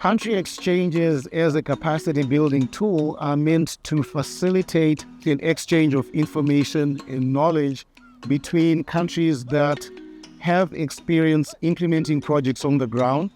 Country exchanges as a capacity building tool are meant to facilitate an exchange of information and knowledge between countries that have experience implementing projects on the ground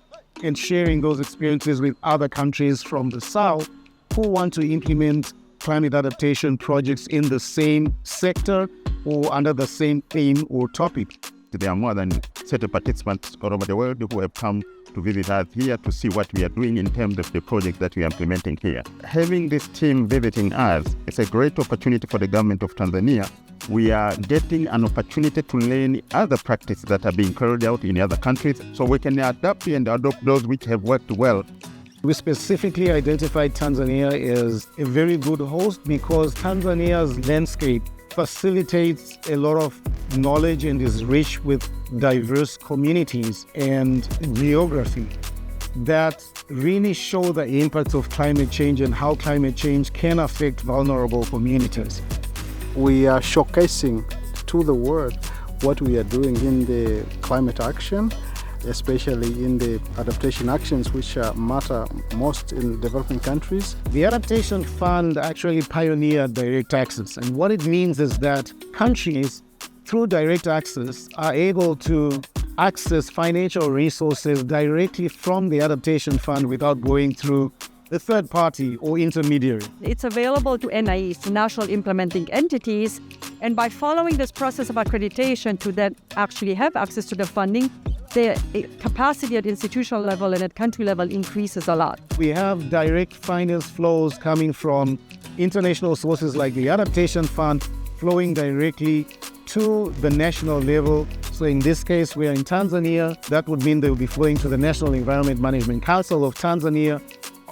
and sharing those experiences with other countries from the South who want to implement climate adaptation projects in the same sector or under the same theme or topic. There are more than 30 participants all over the world who have come to visit us here to see what we are doing in terms of the project that we are implementing here. Having this team visiting us is a great opportunity for the government of Tanzania. We are getting an opportunity to learn other practices that are being carried out in other countries so we can adapt and adopt those which have worked well. We specifically identified Tanzania as a very good host because Tanzania's landscape facilitates a lot of knowledge and is rich with diverse communities and geography that really show the impacts of climate change and how climate change can affect vulnerable communities. We are showcasing to the world what we are doing in the climate action, especially in the adaptation actions which matter most in developing countries. The Adaptation Fund actually pioneered direct access, and what it means is that countries, through direct access, are able to access financial resources directly from the Adaptation Fund without going through a third party or intermediary. It's available to NIEs, to national implementing entities, and by following this process of accreditation to then actually have access to the funding, the capacity at institutional level and at country level increases a lot. We have direct finance flows coming from international sources like the Adaptation Fund flowing directly to the national level. So in this case, we are in Tanzania. That would mean they will be flowing to the National Environment Management Council of Tanzania.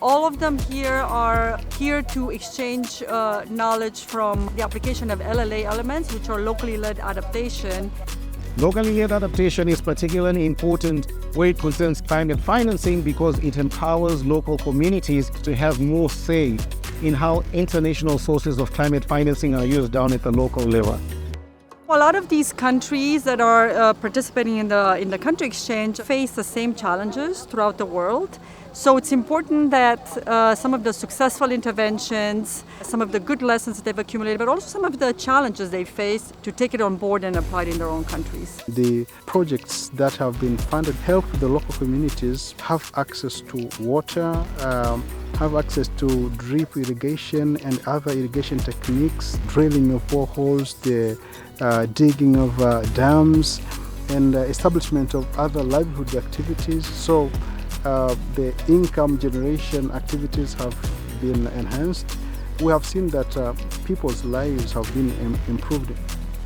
All of them here are here to exchange knowledge from the application of LLA elements, which are locally led adaptation. Locally led adaptation is particularly important where it concerns climate financing because it empowers local communities to have more say in how international sources of climate financing are used down at the local level. A lot of these countries that are participating in the country exchange face the same challenges throughout the world. So it's important that some of the successful interventions, some of the good lessons that they've accumulated, but also some of the challenges they face, to take it on board and apply it in their own countries. The projects that have been funded help the local communities have access to water, have access to drip irrigation and other irrigation techniques, drilling of boreholes, the digging of dams, and establishment of other livelihood activities. So the income generation activities have been enhanced. We have seen that people's lives have been improved.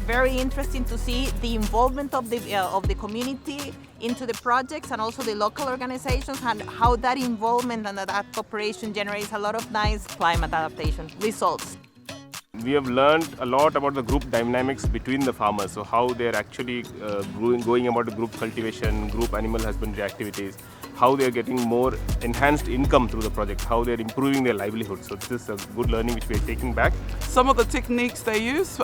Very interesting to see the involvement of the community into the projects and also the local organizations, and how that involvement and that cooperation generates a lot of nice climate adaptation results. We have learned a lot about the group dynamics between the farmers, so how they're actually going about the group cultivation, group animal husbandry activities, how they're getting more enhanced income through the project, how they're improving their livelihood. So this is a good learning which we're taking back. Some of the techniques they use,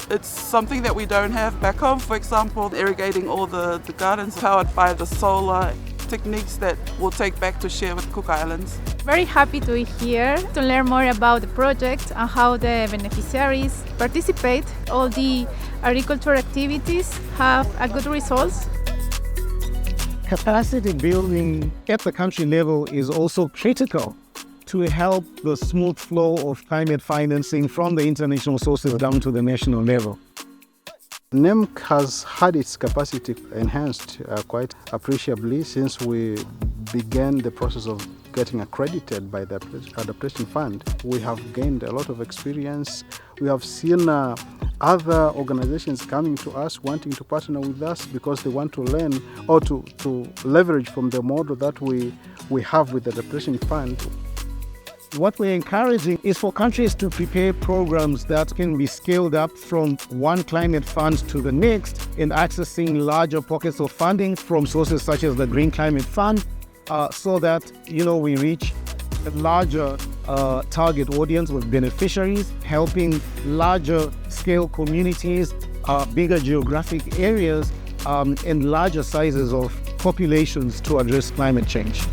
it's something that we don't have back home. For example, irrigating all the gardens powered by the solar, techniques that we'll take back to share with Cook Islands. Very happy to be here to learn more about the project and how the beneficiaries participate. All the agricultural activities have a good results. Capacity building at the country level is also critical to help the smooth flow of climate financing from the international sources down to the national level. NEMC has had its capacity enhanced quite appreciably since we began the process of getting accredited by the Adaptation Fund. We have gained a lot of experience. We have seen other organizations coming to us wanting to partner with us because they want to learn or to leverage from the model that we have with the Adaptation Fund. What we're encouraging is for countries to prepare programs that can be scaled up from one climate fund to the next and accessing larger pockets of funding from sources such as the Green Climate Fund so that, we reach a larger target audience with beneficiaries, helping larger scale communities, bigger geographic areas, and larger sizes of populations to address climate change.